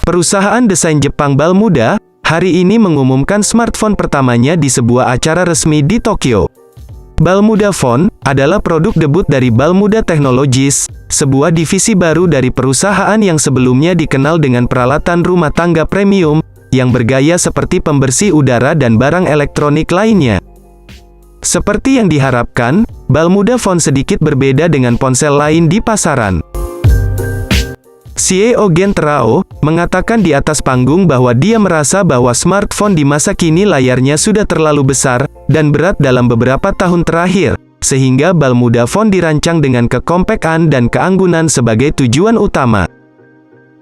Perusahaan desain Jepang Balmuda, hari ini mengumumkan smartphone pertamanya di sebuah acara resmi di Tokyo. Balmuda Phone adalah produk debut dari Balmuda Technologies, sebuah divisi baru dari perusahaan yang sebelumnya dikenal dengan peralatan rumah tangga premium, yang bergaya seperti pembersih udara dan barang elektronik lainnya. Seperti yang diharapkan, Balmuda Phone sedikit berbeda dengan ponsel lain di pasaran. CEO Gen Terao mengatakan di atas panggung bahwa dia merasa bahwa smartphone di masa kini layarnya sudah terlalu besar dan berat dalam beberapa tahun terakhir, sehingga Balmuda Phone dirancang dengan kekompakan dan keanggunan sebagai tujuan utama.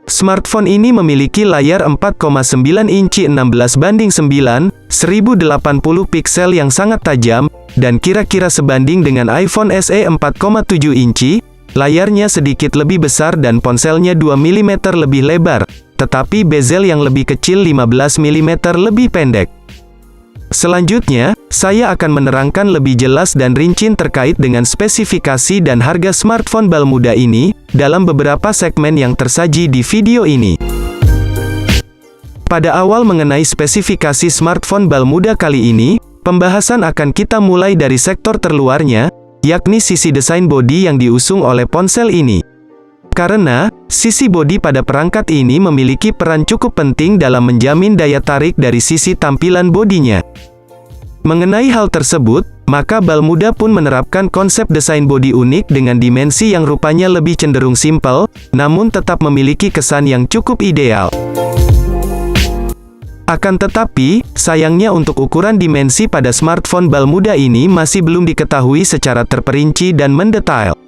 Smartphone ini memiliki layar 4,9 inci 16:9, 1080 piksel yang sangat tajam, dan kira-kira sebanding dengan iPhone SE 4,7 inci, layarnya sedikit lebih besar dan ponselnya 2 mm lebih lebar, tetapi bezel yang lebih kecil 15 mm lebih pendek. Selanjutnya, saya akan menerangkan lebih jelas dan rinci terkait dengan spesifikasi dan harga smartphone Balmuda ini, dalam beberapa segmen yang tersaji di video ini. Pada awal mengenai spesifikasi smartphone Balmuda kali ini, pembahasan akan kita mulai dari sektor terluarnya, yakni sisi desain bodi yang diusung oleh ponsel ini. Karena, sisi bodi pada perangkat ini memiliki peran cukup penting dalam menjamin daya tarik dari sisi tampilan bodinya. Mengenai hal tersebut, maka Balmuda pun menerapkan konsep desain bodi unik dengan dimensi yang rupanya lebih cenderung simpel, namun tetap memiliki kesan yang cukup ideal. Akan tetapi, sayangnya untuk ukuran dimensi pada smartphone Balmuda ini masih belum diketahui secara terperinci dan mendetail.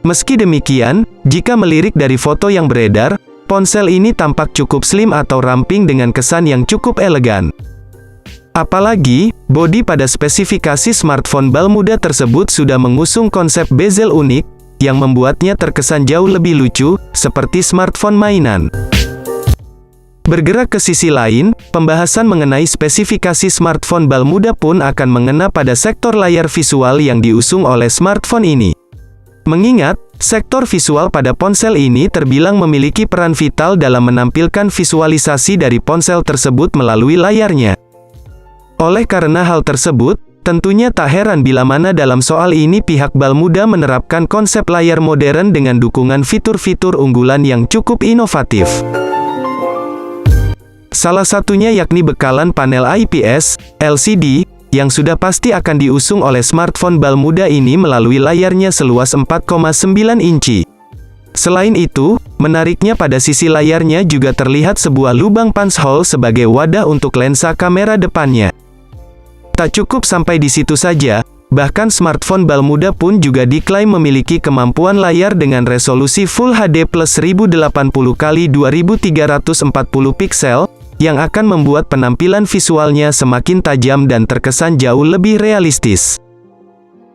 Meski demikian, jika melirik dari foto yang beredar, ponsel ini tampak cukup slim atau ramping dengan kesan yang cukup elegan. Apalagi, bodi pada spesifikasi smartphone Balmuda tersebut sudah mengusung konsep bezel unik, yang membuatnya terkesan jauh lebih lucu, seperti smartphone mainan. Bergerak ke sisi lain, pembahasan mengenai spesifikasi smartphone Balmuda pun akan mengena pada sektor layar visual yang diusung oleh smartphone ini. Mengingat, sektor visual pada ponsel ini terbilang memiliki peran vital dalam menampilkan visualisasi dari ponsel tersebut melalui layarnya. Oleh karena hal tersebut, tentunya tak heran bila mana dalam soal ini pihak Balmuda menerapkan konsep layar modern dengan dukungan fitur-fitur unggulan yang cukup inovatif. Salah satunya yakni bekalan panel IPS, LCD, yang sudah pasti akan diusung oleh smartphone Balmuda ini melalui layarnya seluas 4,9 inci. Selain itu, menariknya pada sisi layarnya juga terlihat sebuah lubang punch hole sebagai wadah untuk lensa kamera depannya. Tak cukup sampai di situ saja, bahkan smartphone Balmuda pun juga diklaim memiliki kemampuan layar dengan resolusi Full HD plus 1080x2340 piksel, yang akan membuat penampilan visualnya semakin tajam dan terkesan jauh lebih realistis.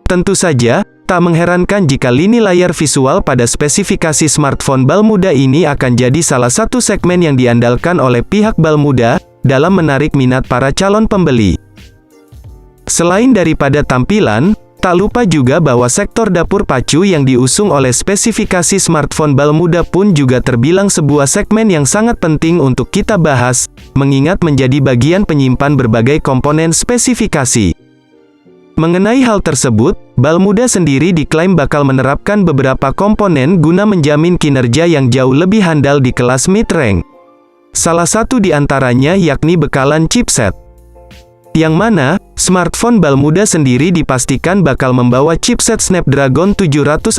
Tentu saja, tak mengherankan jika lini layar visual pada spesifikasi smartphone Balmuda ini akan jadi salah satu segmen yang diandalkan oleh pihak Balmuda, dalam menarik minat para calon pembeli. Selain daripada tampilan, tak lupa juga bahwa sektor dapur pacu yang diusung oleh spesifikasi smartphone Balmuda pun juga terbilang sebuah segmen yang sangat penting untuk kita bahas, mengingat menjadi bagian penyimpan berbagai komponen spesifikasi. Mengenai hal tersebut, Balmuda sendiri diklaim bakal menerapkan beberapa komponen guna menjamin kinerja yang jauh lebih handal di kelas mid-range. Salah satu di antaranya yakni bekalan chipset. Yang mana, smartphone Balmuda sendiri dipastikan bakal membawa chipset Snapdragon 765,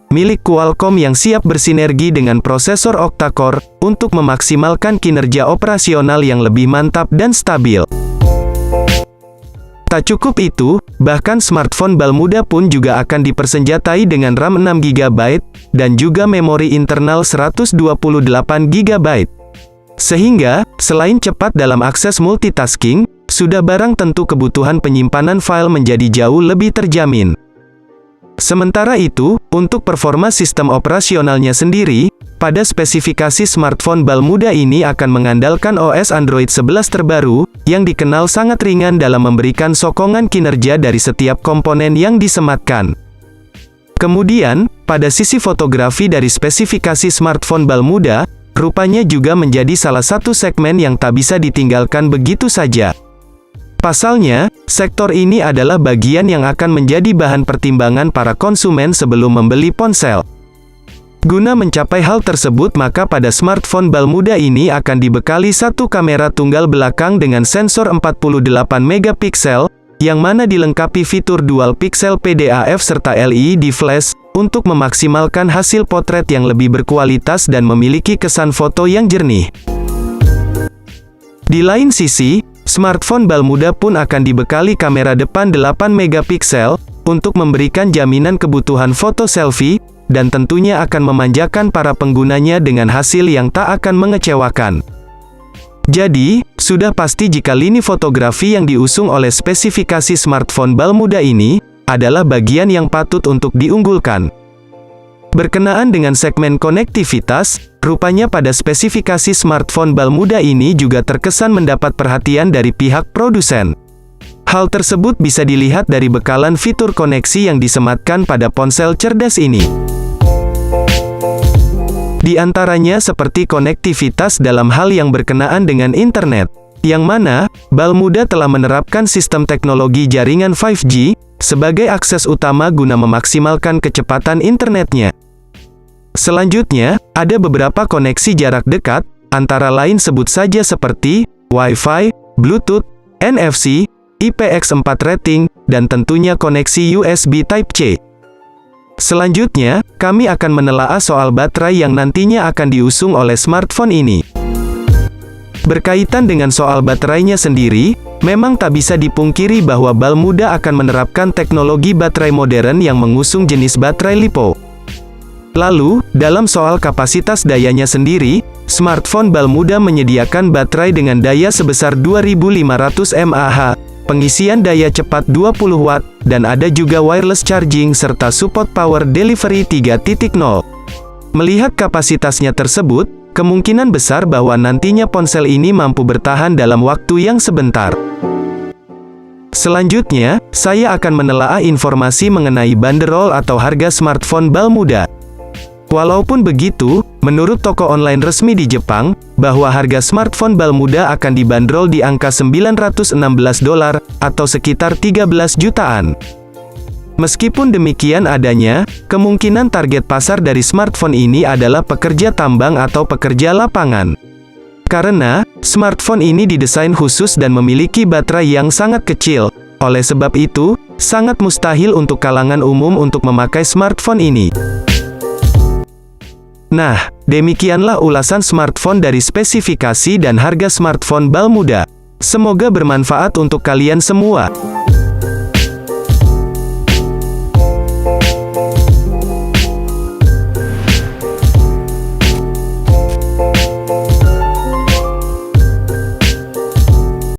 milik Qualcomm yang siap bersinergi dengan prosesor octa-core, untuk memaksimalkan kinerja operasional yang lebih mantap dan stabil. Tak cukup itu, bahkan smartphone Balmuda pun juga akan dipersenjatai dengan RAM 6GB, dan juga memori internal 128GB. Sehingga, selain cepat dalam akses multitasking, sudah barang tentu kebutuhan penyimpanan file menjadi jauh lebih terjamin. Sementara itu, untuk performa sistem operasionalnya sendiri, pada spesifikasi smartphone Balmuda ini akan mengandalkan OS Android 11 terbaru, yang dikenal sangat ringan dalam memberikan sokongan kinerja dari setiap komponen yang disematkan. Kemudian, pada sisi fotografi dari spesifikasi smartphone Balmuda, rupanya juga menjadi salah satu segmen yang tak bisa ditinggalkan begitu saja. Pasalnya, sektor ini adalah bagian yang akan menjadi bahan pertimbangan para konsumen sebelum membeli ponsel. Guna mencapai hal tersebut, maka pada smartphone bal muda ini akan dibekali satu kamera tunggal belakang dengan sensor 48 megapiksel, yang mana dilengkapi fitur dual pixel PDAF serta LED flash, untuk memaksimalkan hasil potret yang lebih berkualitas dan memiliki kesan foto yang jernih. Di lain sisi, smartphone bal muda pun akan dibekali kamera depan 8 megapiksel, untuk memberikan jaminan kebutuhan foto selfie, dan tentunya akan memanjakan para penggunanya dengan hasil yang tak akan mengecewakan. Jadi, sudah pasti jika lini fotografi yang diusung oleh spesifikasi smartphone bal muda ini, adalah bagian yang patut untuk diunggulkan. Berkenaan dengan segmen konektivitas, rupanya pada spesifikasi smartphone bal muda ini juga terkesan mendapat perhatian dari pihak produsen. Hal tersebut bisa dilihat dari bekalan fitur koneksi yang disematkan pada ponsel cerdas ini. Di antaranya seperti konektivitas dalam hal yang berkenaan dengan internet, yang mana, bal muda telah menerapkan sistem teknologi jaringan 5G, sebagai akses utama guna memaksimalkan kecepatan internetnya. Selanjutnya, ada beberapa koneksi jarak dekat, antara lain sebut saja seperti, Wi-Fi, Bluetooth, NFC, IPX4 rating, dan tentunya koneksi USB Type-C. Selanjutnya, kami akan menelaah soal baterai yang nantinya akan diusung oleh smartphone ini. Berkaitan dengan soal baterainya sendiri, memang tak bisa dipungkiri bahwa bal muda akan menerapkan teknologi baterai modern yang mengusung jenis baterai LiPo. Lalu, dalam soal kapasitas dayanya sendiri, smartphone bal muda menyediakan baterai dengan daya sebesar 2500 mAh, pengisian daya cepat 20 Watt, dan ada juga wireless charging serta support power delivery 3.0. Melihat kapasitasnya tersebut, kemungkinan besar bahwa nantinya ponsel ini mampu bertahan dalam waktu yang sebentar. Selanjutnya, saya akan menelaah informasi mengenai banderol atau harga smartphone bal muda. Walaupun begitu, menurut toko online resmi di Jepang, bahwa harga smartphone bal muda akan dibanderol di angka $916, atau sekitar 13 jutaan. Meskipun demikian adanya, kemungkinan target pasar dari smartphone ini adalah pekerja tambang atau pekerja lapangan. Karena, smartphone ini didesain khusus dan memiliki baterai yang sangat kecil, oleh sebab itu, sangat mustahil untuk kalangan umum untuk memakai smartphone ini. Nah, demikianlah ulasan smartphone dari spesifikasi dan harga smartphone bal muda. Semoga bermanfaat untuk kalian semua.